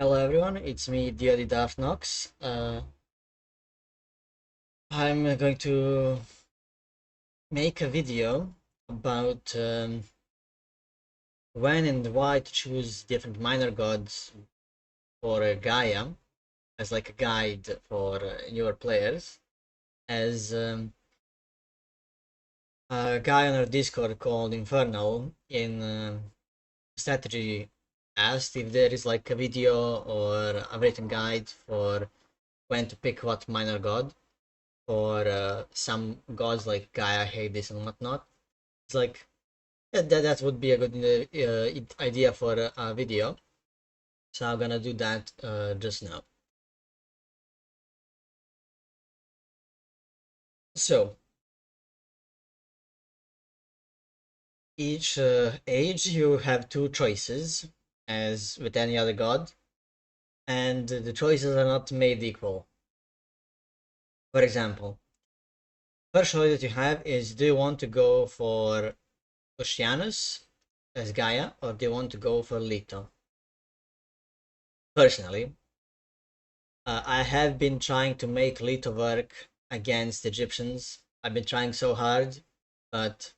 Hello everyone, it's me, DoD DarthNox. I'm going to make a video about when and why to choose different minor gods for Gaia as like a guide for newer players. As a guy on our Discord called Infernal in strategy asked if there is like a video or a written guide for when to pick what minor god. Or some gods like Gaia, Hades, and whatnot. It's like that would be a good idea for a video. So I'm gonna do that just now. So each age you have two choices, as with any other god, and the choices are not made equal. For example, first choice that you have is: do you want to go for Oceanus as Gaia, or do you want to go for Leto? Personally, I have been trying to make Leto work against Egyptians. I've been trying so hard, but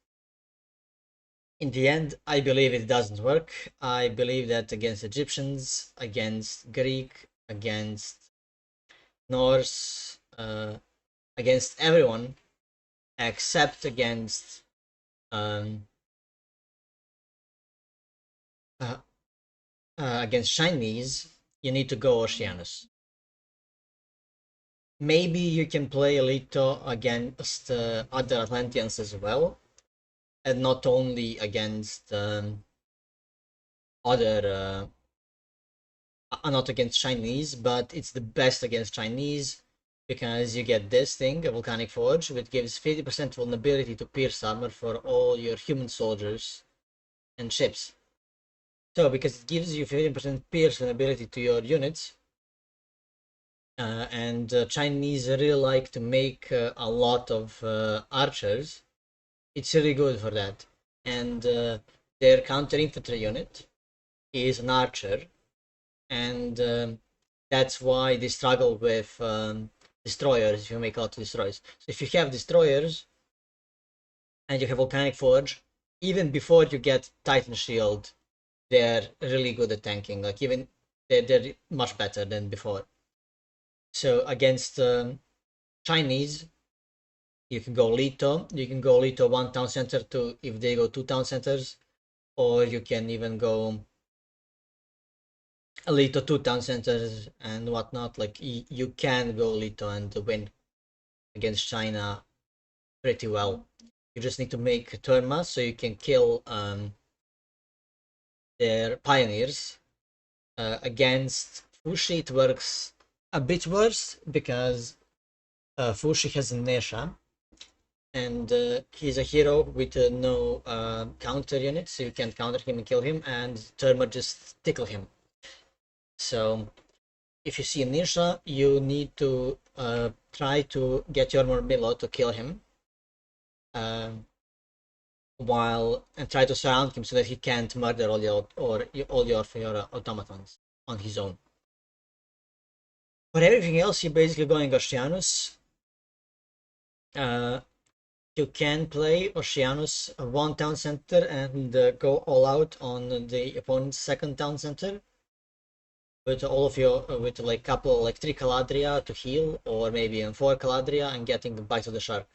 in the end, I believe it doesn't work. I believe that against Egyptians, against Greek, against Norse, against everyone, except um, uh, against Chinese, you need to go Oceanus. Maybe you can play Leto against other Atlanteans as well, and not only against other not against Chinese, but it's the best against Chinese because you get this thing, a volcanic forge, which gives 50% vulnerability to pierce armor for all your human soldiers and ships. So because it gives you 50% pierce vulnerability to your units, and Chinese really like to make a lot of archers, it's really good for that. And their counter infantry unit is an archer, and that's why they struggle with destroyers if you make a lot of destroyers. So if you have destroyers and you have volcanic forge, even before you get Titan shield, they're really good at tanking. Like even they're much better than before. So against Chinese, you can go Lito. You can go Lito one town center to if they go two town centers, or you can even go Lito two town centers and whatnot. Like you can go Lito and win against China pretty well. You just need to make Terma so you can kill their pioneers. Against Fushi, it works a bit worse because Fushi has Nesha, and he's a hero with no counter unit, so you can't counter him and kill him, and Terma just tickle him. So if you see Nisha, you need to try to get your Murmillo to kill him. While and try to surround him so that he can't murder all your automatons on his own. For everything else, you're basically going Oceanus. Uh, you can play Oceanus one town center and go all out on the opponent's second town center with all of your with like couple like 3 Caladria to heal, or maybe in 4 Caladria and getting the bite of the shark.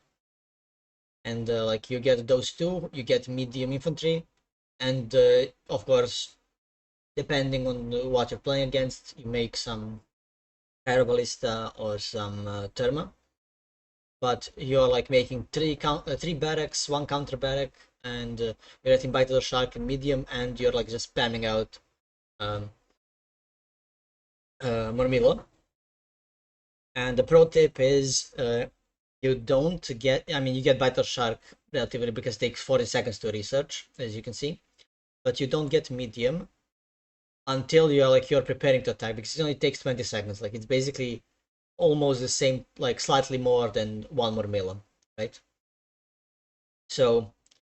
And like you get those two, you get medium infantry, and of course, depending on what you're playing against, you make some Parabolista or some Terma. But you're like making three barracks, one counter barrack, and you're getting Bite of the Shark in medium, and you're like just spamming out um, Murmillo. And the pro tip is you don't get, I mean, you get Bite of Shark relatively because it takes 40 seconds to research, as you can see, but you don't get medium until you're preparing to attack because it only takes 20 seconds. Like it's basically almost the same, like slightly more than one Murmillo, right? So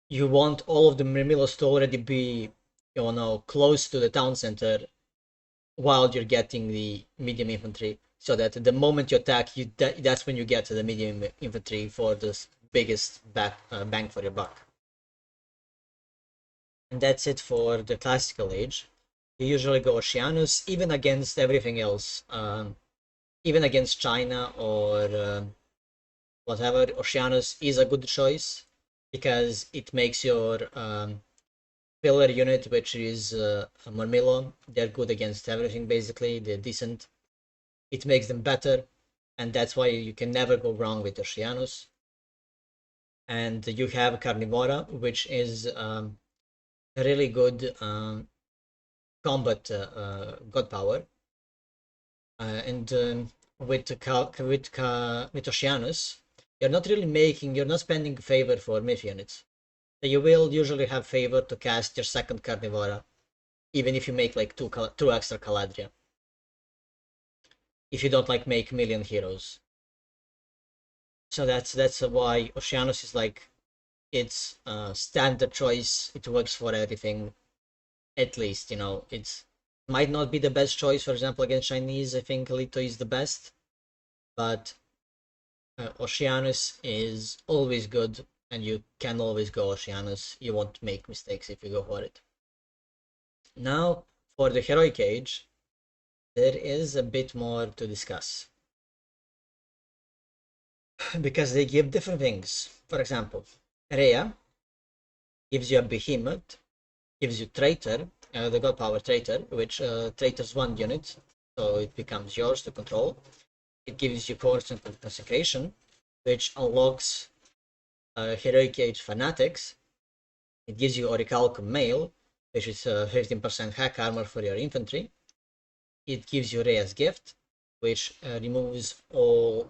you want all of the Murmillos to already be, close to the town center while you're getting the medium infantry, so that the moment you attack, that's when you get to the medium infantry for the biggest bang for your buck. And that's it for the classical age. You usually go Oceanus, even against everything else, even against China or whatever. Oceanus is a good choice because it makes your pillar unit, which is Murmillo, they're good against everything basically. They're decent. It makes them better, and that's why you can never go wrong with Oceanus. And you have Carnivora, which is really good combat god power. And with Oceanus, you're not spending favor for myth units. So you will usually have favor to cast your second Carnivora, even if you make like two extra Caladria. If you don't like make million heroes. So that's why Oceanus is like it's a standard choice. It works for everything. At least, you know, it's might not be the best choice. For example, against Chinese, I think Lito is the best, but Oceanus is always good, and you can always go Oceanus. You won't make mistakes if you go for it. Now, for the heroic age, there is a bit more to discuss because they give different things. For example, Rhea gives you a behemoth, gives you traitor, the god power traitor, which traitors one unit, so it becomes yours to control. It gives you constant consecration, which unlocks heroic age fanatics. It gives you Orichalcum Mail, which is 15% hack armor for your infantry. It gives you Rhea's gift, which removes all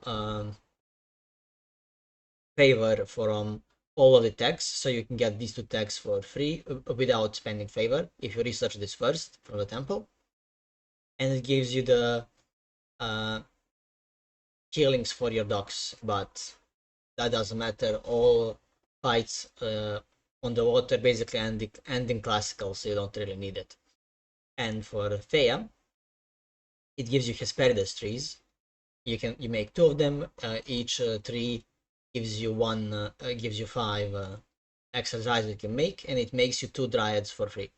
favor from all of the tags, so you can get these two tags for free without spending favor if you research this first from the temple. And it gives you the healings for your dogs, but that doesn't matter. All fights on the water basically end in classical, so you don't really need it. And for Thea, it gives you Hesperides trees. You make two of them. Each tree gives you gives you 5 extra dryads you can make, and it makes you 2 dryads for free.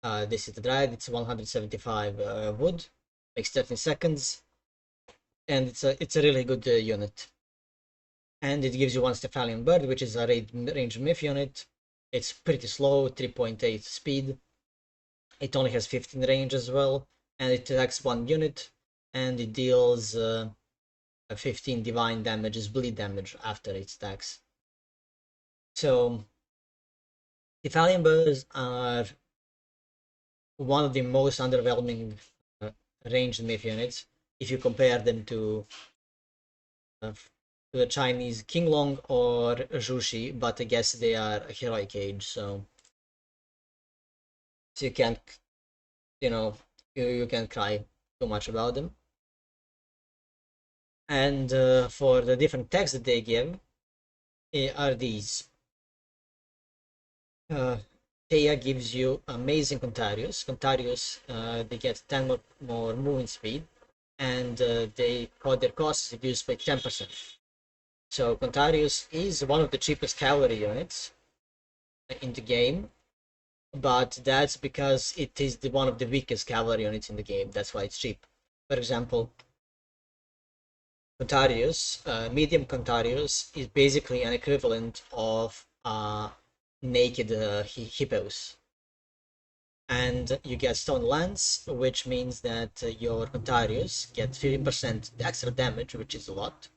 This is the dryad. It's 175 wood, makes 13 seconds, and it's a really good unit. And it gives you 1 Stephalian bird, which is a range myth unit. It's pretty slow, 3.8 speed. It only has 15 range as well, and it attacks 1 unit, and it deals 15 divine damage, is bleed damage after it stacks. So Stephalian birds are one of the most underwhelming ranged myth units if you compare them to the Chinese Qinglong or Zhuxi, but I guess they are a heroic age, so you can't, you know, you can't cry too much about them. And for the different tags that they give are these. Thea gives you amazing Contarius. Contarius, they get 10 more movement speed, and their cost is reduced by 10%. So Contarius is one of the cheapest cavalry units in the game, but that's because it is one of the weakest cavalry units in the game. That's why it's cheap. For example, Contarius, medium Contarius, is basically an equivalent of naked hippos. And you get Stone Lance, which means that your Contarius gets 15% extra damage, which is a lot.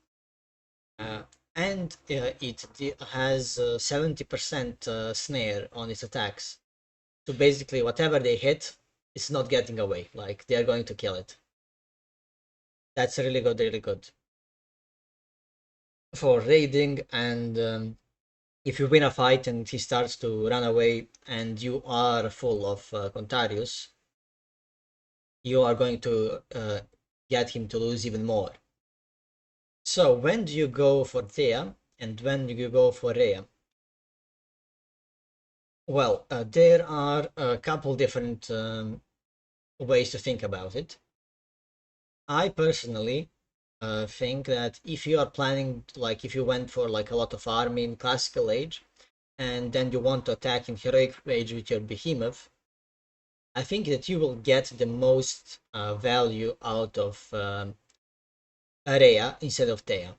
And it has 70% snare on its attacks. So basically, whatever they hit, it's not getting away. Like, they're going to kill it. That's really good, really good. For raiding, and if you win a fight and he starts to run away and you are full of Contarius, you are going to get him to lose even more. So when do you go for Thea and when do you go for Rhea? Well, there are a couple different ways to think about it. I personally think that if you are planning, like if you went for like a lot of army in classical age, and then you want to attack in heroic age with your behemoth, I think that you will get the most value out of Area instead of Thea,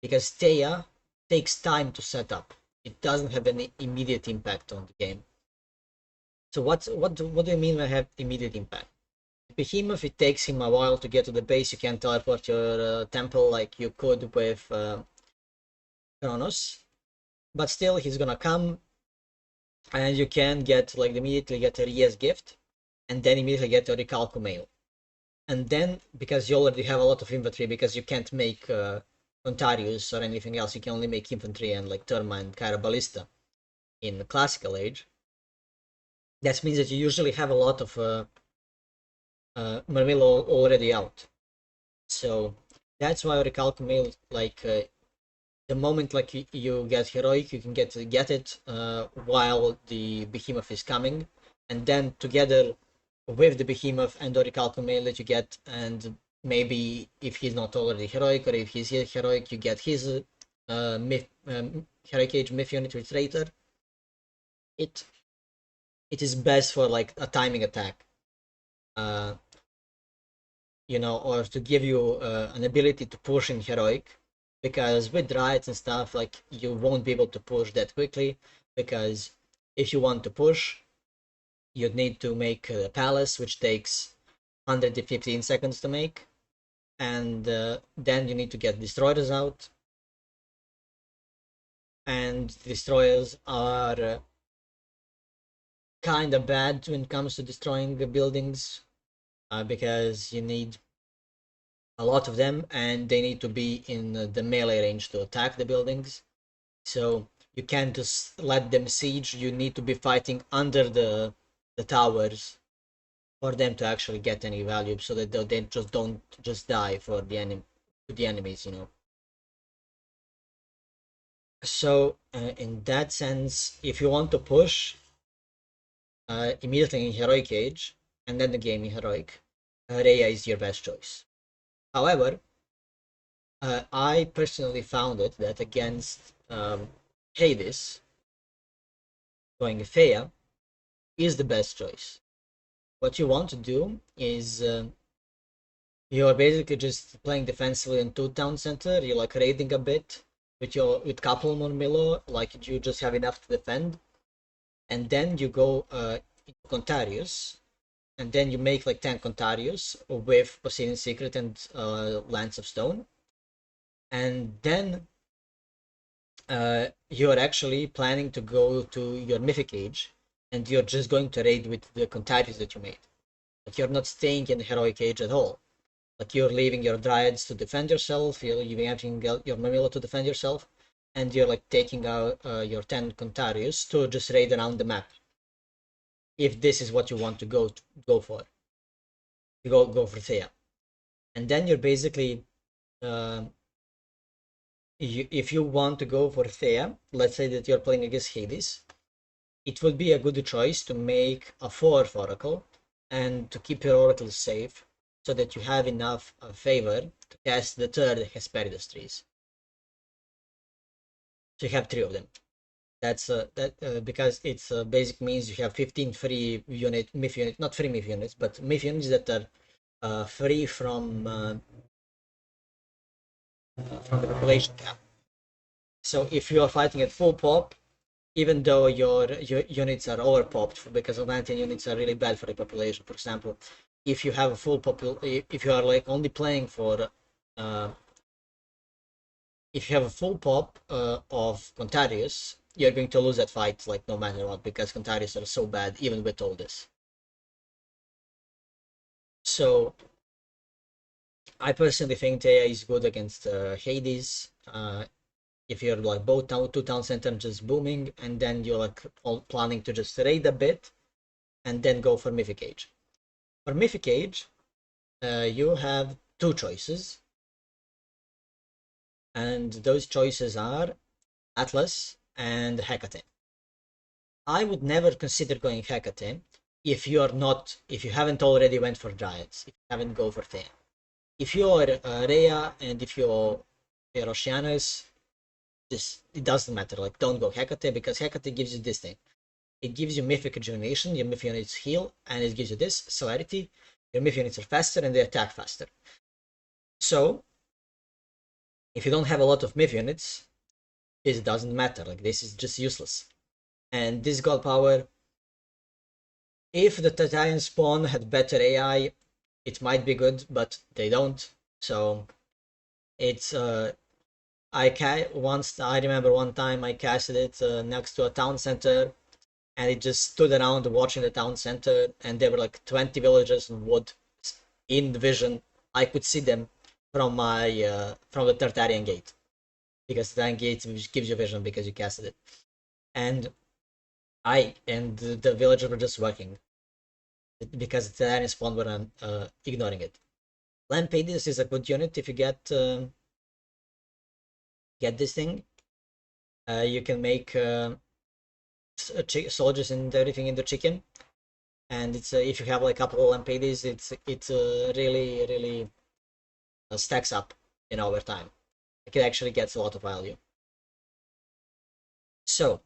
because Thea takes time to set up. It doesn't have any immediate impact on the game. So what do you mean by have immediate impact? Behemoth, it takes him a while to get to the base. You can teleport your temple like you could with Kronos, but still he's gonna come, and you can get like immediately get a Ria's gift, and then immediately get a Recalco mail. And then because you already have a lot of infantry, because you can't make Ontarius or anything else, you can only make infantry and like Terma and Kyra Ballista in the classical age. That means that you usually have a lot of Marmillo already out. So that's why Recalco mail, like the moment like you get heroic, you can get it while the behemoth is coming, and then together with the behemoth and Orichalco mail that you get, and maybe if he's not already heroic, or if he's heroic, you get his heroic age myth unit with Traitor. It is best for like a timing attack, you know, or to give you an ability to push in heroic, because with riots and stuff, like you won't be able to push that quickly, because if you want to push, you'd need to make a palace, which takes 115 seconds to make, and then you need to get destroyers out, and destroyers are kind of bad when it comes to destroying the buildings, because you need a lot of them, and they need to be in the melee range to attack the buildings. So you can't just let them siege. You need to be fighting under the towers for them to actually get any value, so that they just don't just die for the enemies, you know. So in that sense, if you want to push immediately in heroic age and then the game in heroic, Rhea is your best choice. However, I personally found it that against Hades, going Thea is the best choice. What you want to do is you're basically just playing defensively in 2 town center. You're like raiding a bit with couple more Milo, like you just have enough to defend, and then you go into Contarius, and then you make like 10 Contarius with Poseidon Secret and Lance of Stone, and then you're actually planning to go to your Mythic Age, and you're just going to raid with the Contarius that you made. Like you're not staying in the Heroic Age at all. Like you're leaving your Dryads to defend yourself, you're leaving your Mamilo to defend yourself, and you're like taking out your 10 Contarius to just raid around the map. If this is what you want to go for, you go for Thea, and then you're basically if you want to go for Thea, let's say that you're playing against Hades, it would be a good choice to make a 4th Oracle and to keep your Oracles safe, so that you have enough favor to cast the 3rd Hesperides trees. So you have 3 of them. That's because it's basic means you have 15 free myth unit, not free myth units, but myth units that are free from the population cap. So if you are fighting at full pop, even though your units are over popped, because 19 units are really bad for the population. For example, if you have a full if you are like only playing for if you have a full pop of Contarius, you're going to lose that fight like no matter what, because Contarius are so bad even with all this. So I personally think Thea is good against Hades. If you're like both 2 town centers just booming, and then you're like all planning to just raid a bit, and then go for Mythic Age. For Mythic Age, you have 2 choices, and those choices are Atlas and Hecate. I would never consider going Hecate, if you haven't already went for Dryads, if you haven't go for Thea. If you're Rhea and if you're Oceanus, it doesn't matter. Like, don't go Hecate, because Hecate gives you this thing. It gives you Mythic Rejuvenation, your Myth units heal, and it gives you this celerity. Your Myth units are faster and they attack faster. So, if you don't have a lot of Myth units, this doesn't matter. Like, this is just useless. And this God Power, if the Titanian spawn had better AI, it might be good, but they don't. So, it's I remember one time I casted it next to a town center, and it just stood around watching the town center, and there were like 20 villagers in wood in the vision. I could see them from my from the Tartarian gate, because the Tartarian gate gives you vision because you casted it, and the villagers were just working because the Tartarian spawn were ignoring it. Lampadis is a good unit if you get this thing. You can make soldiers and everything in the chicken, and it's if you have like a couple of Lampadis, it's really stacks up in over time. It actually gets a lot of value. So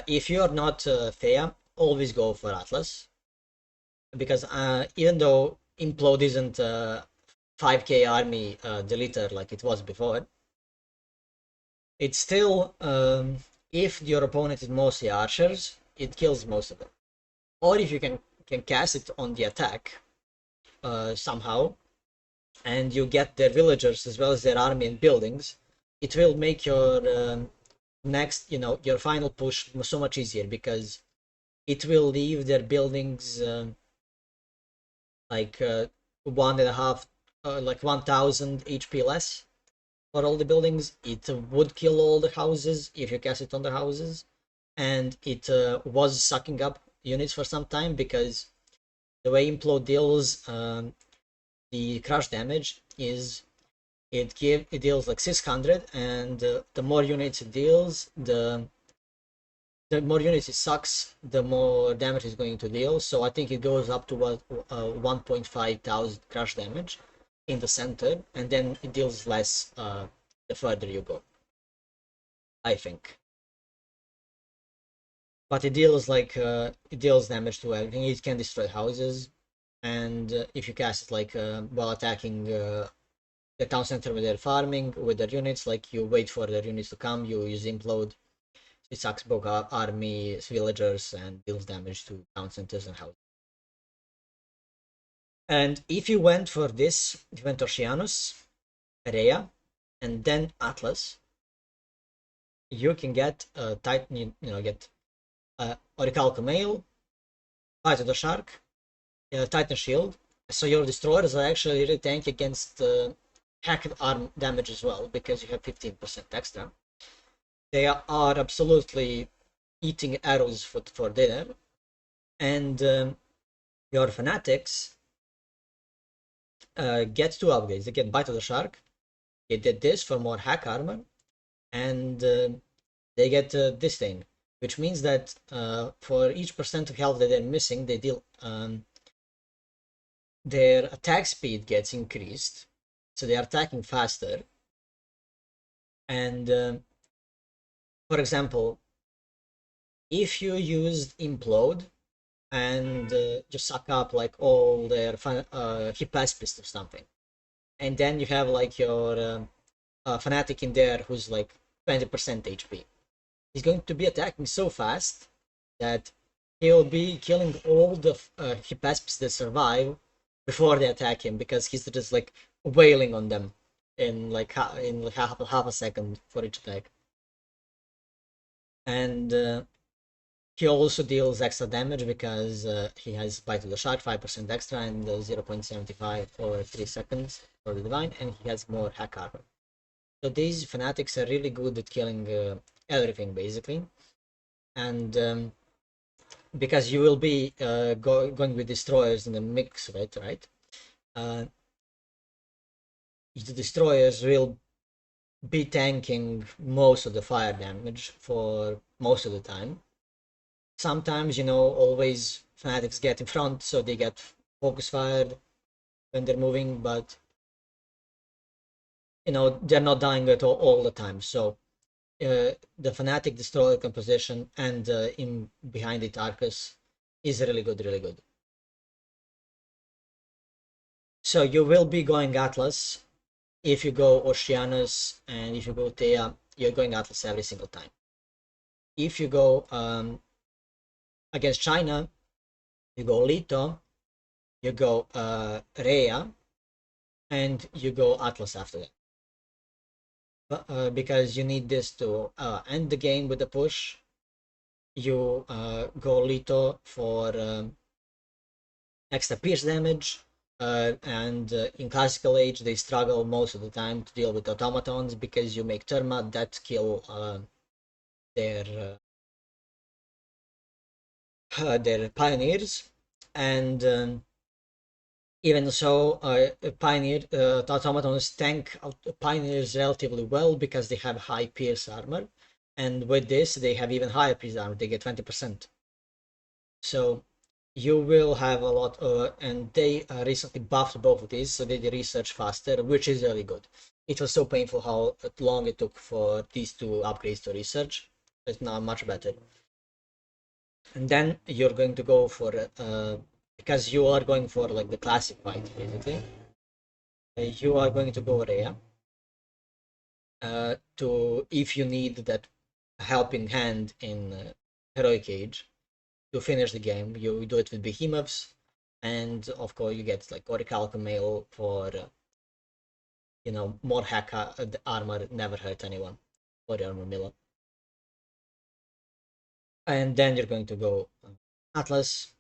if you're not Thea, always go for Atlas, because even though Implode isn't 5k army deleter like it was before, it's still if your opponent is mostly archers, it kills most of them. Or if you can cast it on the attack somehow, and you get their villagers as well as their army and buildings, it will make your next, your final push so much easier, because it will leave their buildings like 1.5, like 1000 HP less for all the buildings. It would kill all the houses if you cast it on the houses, and it was sucking up units for some time, because the way Implode deals the crush damage is it deals like 600, and the more units it deals, the more units it sucks, the more damage it's going to deal. So I think it goes up to 1.5 thousand crush damage in the center, and then it deals less the further you go, I think. But it deals damage to everything. It can destroy houses, and if you cast it like while attacking the town center with their farming with their units, like you wait for their units to come, you use Implode. It sucks both army, villagers, and deals damage to town centers and houses. And if you went for this, if you went Oceanus, Rhea, and then Atlas, you can get Titan, get Orichalco Mail, Bite of the Shark, Titan Shield. So your destroyers are actually really tanky against hacked arm damage as well, because you have 15% extra. They are absolutely eating arrows for dinner. And your Fanatics get 2 upgrades. They get Bite of the Shark. They did this for more hack armor, and they get this thing, which means that for each percent of health that they're missing, they deal their attack speed gets increased, so they are attacking faster. And for example, if you used Implode and just suck up like all their hip aspect or something, and then you have like your Fanatic in there who's like 20% HP, he's going to be attacking so fast that he'll be killing all the hip aspects that survive before they attack him, because he's just like wailing on them in like half a second for each attack. And he also deals extra damage because he has Bite of the Shark, 5% extra, and 0.75 for 3 seconds for the Divine, and he has more hack armor. So these Fanatics are really good at killing everything, basically. And because you will be going with Destroyers in the mix of it, right? The Destroyers will be tanking most of the fire damage for most of the time. sometimes, you know, always fanatics get in front, so they get focus fired when they're moving, but you know, they're not dying at all the time. So the fanatic destroyer composition and in behind it Arcus is really good, really good. So you will be going Atlas. If you go Oceanus and if you go Thea, you're going Atlas every single time. If you go against China, you go Lito, you go Rhea, and you go Atlas after that. Because you need this to end the game with a push. You go Lito for extra pierce damage, and in classical age they struggle most of the time to deal with automatons because you make Terma that kill their pioneers, and even so, automatons tank pioneers relatively well because they have high pierce armor, and with this they have even higher pierce armor. They get 20%. So you will have a lot, and they recently buffed both of these, so they did research faster, which is really good. It was so painful how long it took for these two upgrades to research. It's now much better. And then you're going to go for because you are going for like the classic fight basically. You are going to go Rhea to if you need that helping hand in heroic age to finish the game. You do it with behemoths, and of course you get like Orichalcum mail for you know, more hack armor never hurt anyone, or armor miller. And then you're going to go Atlas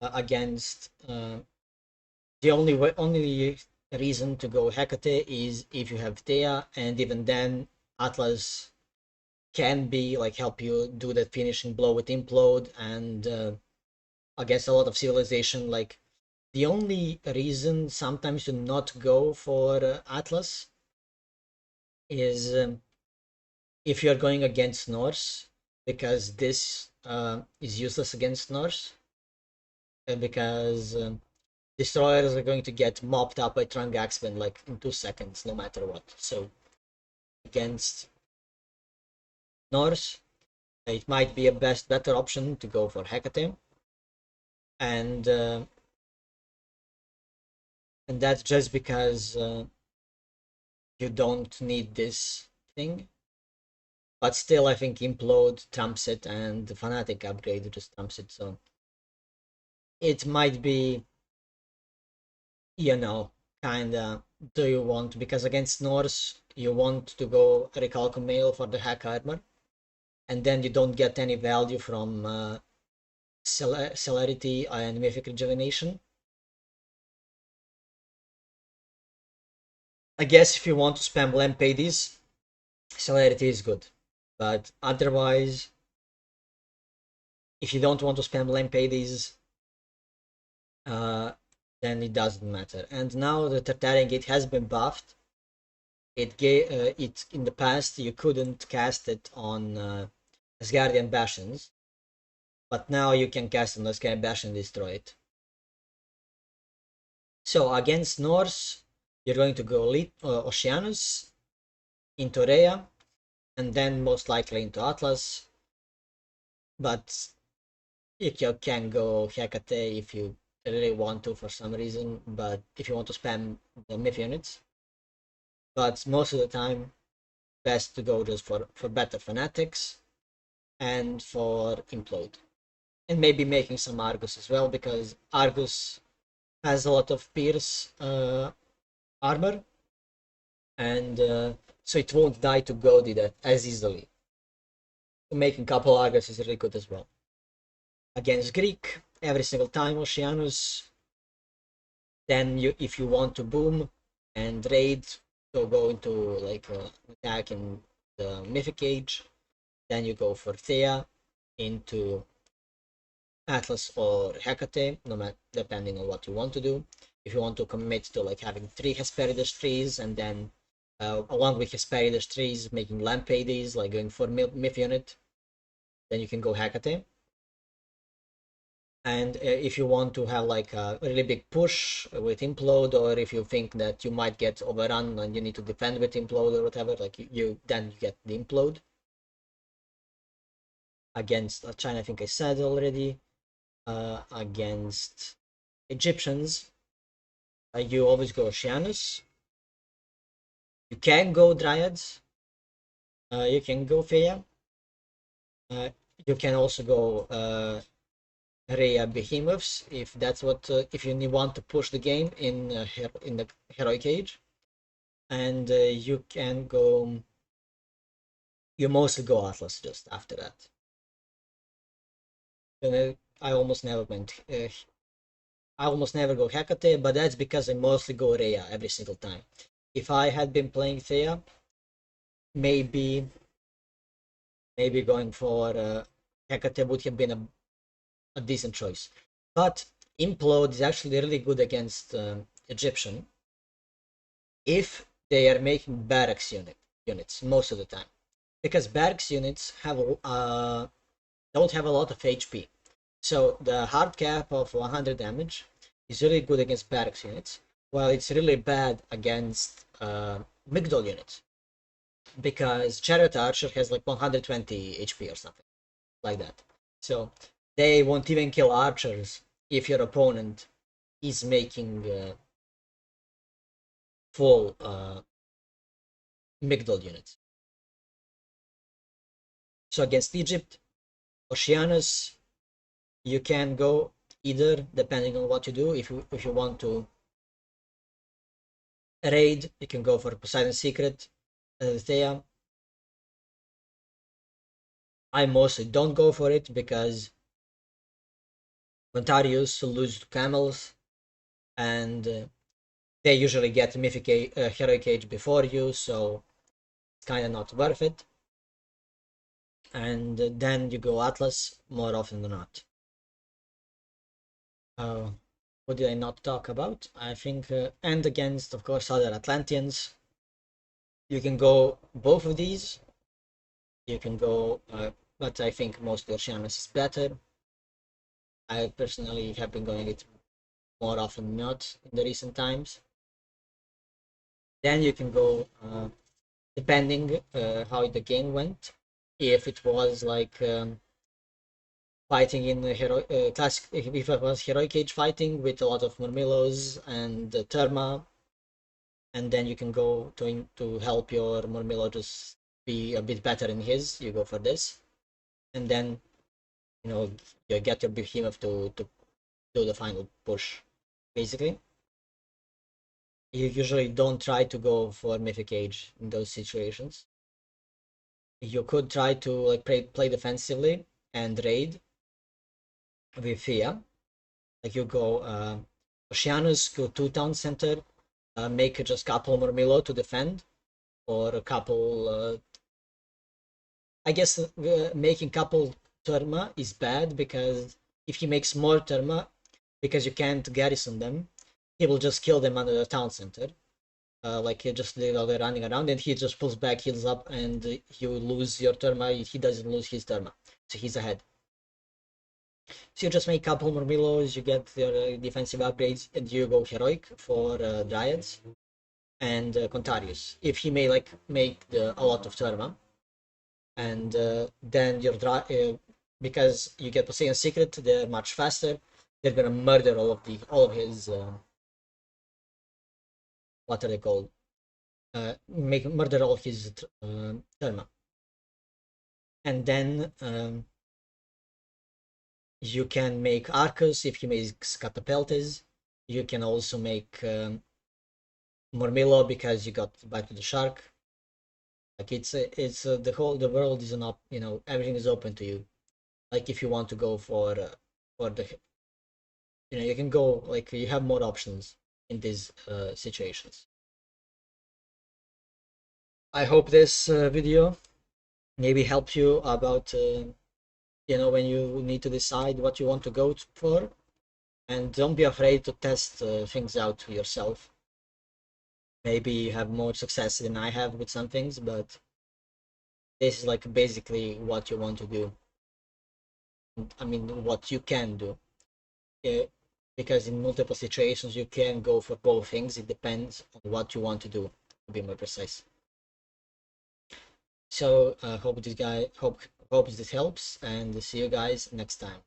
against the only reason to go Hecate is if you have Thea, and even then Atlas can be like help you do that finishing blow with implode, and against a lot of civilization. Like the only reason sometimes to not go for Atlas is if you're going against Norse, because this is useless against Norse, because destroyers are going to get mopped up by Trangaxman like in 2 seconds, no matter what. So against Norse, it might be a better option to go for Hecate, and that's just because you don't need this thing. But still, I think Implode trumps it, and the Fanatic upgrade just trumps it. So it might be, you know, kinda. Do you want, because against Norse you want to go Recalcum Mail for the hack armor, and then you don't get any value from celerity and mythic rejuvenation. I guess if you want to spam Lampades, celerity is good, but otherwise, if you don't want to spam Lampades, then it doesn't matter. And now the Tartarian Gate has been buffed. It in the past you couldn't cast it on Asgardian Bastions, but now you can cast it on Asgardian Bastion and destroy it. So against Norse, you're going to go Oceanus into Rhea, and then most likely into Atlas. But you can go Hecate if you really want to for some reason, but if you want to spam the myth units. But most of the time, best to go just for better fanatics and for implode. And maybe making some Argus as well, because Argus has a lot of pierce armor, and so it won't die to Godi that as easily. Making couple Argus is really good as well. Against Greek, every single time Oceanus, then if you want to boom and raid, so go into like attack in the Mythic Age, then you go for Thea into Atlas or Hecate, no matter, depending on what you want to do. If you want to commit to like having 3 Hesperides trees, and then along with Hesperides trees making Lampades, like going for myth unit, then you can go Hecate. And if you want to have like a really big push with implode, or if you think that you might get overrun and you need to defend with implode or whatever, like then you get the implode against China. I think I said already. Against Egyptians, you always go Oceanus. You can go Dryads. You can go Theia. You can also go Rhea Behemoths if that's what if you want to push the game in the heroic age, and you can go. You mostly go Atlas just after that. And I almost never went. I almost never go Hecate, but that's because I mostly go Rhea every single time. If I had been playing Thea, maybe going for Hecate would have been a decent choice. But Implode is actually really good against Egyptian if they are making barracks units most of the time, because barracks units have don't have a lot of HP. So the hard cap of 100 damage is really good against barracks units, while it's really bad against Migdol units, because Chariot Archer has like 120 HP or something like that. So they won't even kill archers if your opponent is making full Migdol units. So against Egypt, Oceanus, you can go either depending on what you do. If you want to raid, you can go for Poseidon Secret, Thea. I mostly don't go for it because Montarius lose to camels, and they usually get Mythic Heroic Age before you, so it's kind of not worth it. And then you go Atlas more often than not. What did I not talk about? I think, and against, of course, other Atlanteans. You can go both of these. You can go, but I think mostly Oceanus is better. I personally have been going it more often than not in the recent times. Then you can go, depending how the game went. If it was like fighting in the classic, if it was heroic age fighting with a lot of Murmillos and Terma, and then you can go to help your Murmillo just be a bit better in his. You go for this, and then you get your behemoth to do the final push. Basically, you usually don't try to go for Mythic Age in those situations. You could try to like play defensively and raid with Thea. Like you go Oceanus, go to town center, make just couple Murmillo to defend, or a couple. I guess making couple Terma is bad, because if he makes more Terma, because you can't garrison them, he will just kill them under the town center. Like he just they're running around, and he just pulls back, heals up, and you lose your Terma. He doesn't lose his Terma, so he's ahead. So you just make couple Murmillos, you get your defensive upgrades, and you go heroic for Dryads and Contarius. If he may like make a lot of Terma, and then your because you get Poseidon Secret, they're much faster. They're gonna murder all of his what are they called? Murder all his Terma, and then you can make Arcus if he makes Catapeltes. You can also make Murmillo because you got Bite of the Shark. Like it's the world is everything is open to you. Like if you want to go for the you can go, like you have more options in these situations. I hope this video maybe helps you about when you need to decide what you want to go for, and don't be afraid to test things out yourself. Maybe you have more success than I have with some things, but this is like basically what you want to do. I mean, what you can do. Because in multiple situations you can go for both things. It depends on what you want to do, to be more precise. So hope this helps, and see you guys next time.